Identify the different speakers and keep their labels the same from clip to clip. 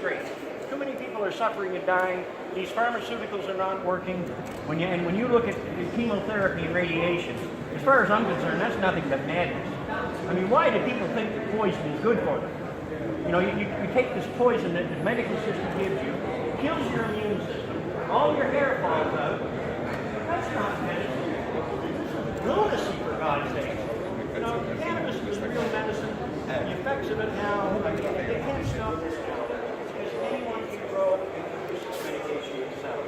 Speaker 1: straight. Too many people are suffering and dying. These pharmaceuticals are not working. When you look at chemotherapy and radiation, as far as I'm concerned, that's nothing but madness. I mean, why do people think that poison is good for them? You know, you take this poison that the medical system gives you, it kills your immune system, all your hair falls out. That's not medicine. This is lunacy, for God's sake. You know, cannabis is real medicine. The effects of it now, I mean, they can't stop this now. Because anyone can grow and produce this medication itself.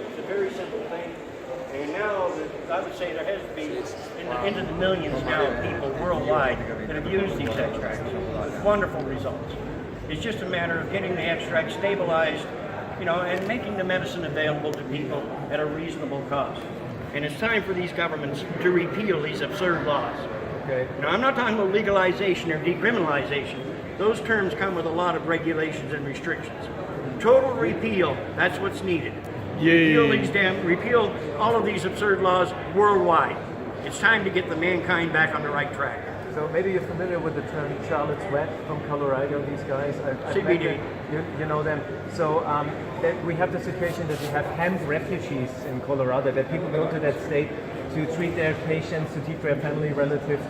Speaker 1: It's a very simple thing. And now, I would say there has to be into the millions now of people worldwide that have used these extracts with wonderful results. It's just a matter of getting the extract stabilized, you know, and making the medicine available to people at a reasonable cost. And it's time for these governments to repeal these absurd laws.
Speaker 2: Okay.
Speaker 1: Now, I'm not talking about legalization or decriminalization. Those terms come with a lot of regulations and restrictions. Total repeal, that's what's needed. Repeal all of these absurd laws worldwide. It's time to get the mankind back on the right track.
Speaker 2: So maybe you're familiar with the term Charlotte's Web from Colorado, these guys.
Speaker 1: CBD.
Speaker 2: You know them. So that we have the situation that we have hemp refugees in Colorado, that people go to that state to treat their patients, to treat their family relatives.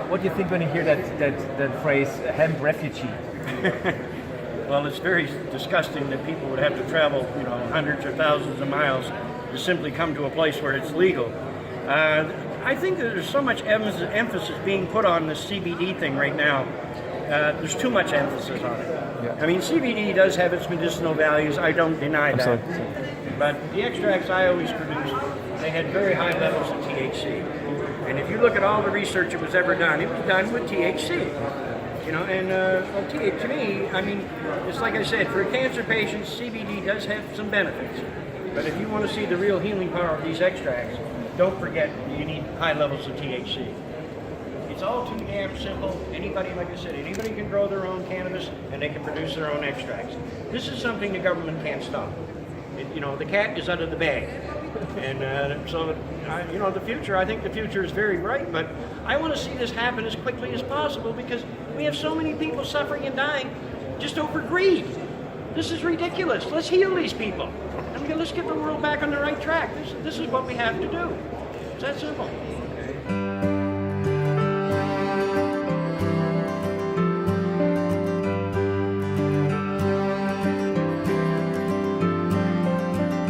Speaker 2: What do you think when you hear that phrase, hemp refugee?
Speaker 1: Well, it's very disgusting that people would have to travel, you know, hundreds or thousands of miles to simply come to a place where it's legal. I think that there's so much emphasis being put on this CBD thing right now. There's too much emphasis on it.
Speaker 2: Yeah.
Speaker 1: I mean, CBD does have its medicinal values. I don't deny that. But the extracts I always produced, they had very high levels of THC. And if you look at all the research that was ever done, it was done with THC. You know, and to me, I mean, it's like I said, for cancer patients, CBD does have some benefits. But if you want to see the real healing power of these extracts, don't forget you need high levels of THC. It's all too damn simple. Anybody, like I said, anybody can grow their own cannabis and they can produce their own extracts. This is something the government can't stop. You know, the cat is out of the bag. And so, you know, the future, I think the future is very bright, but I want to see this happen as quickly as possible because we have so many people suffering and dying just over greed. This is ridiculous. Let's heal these people. I mean, let's get the world back on the right track. This is what we have to do. It's that simple.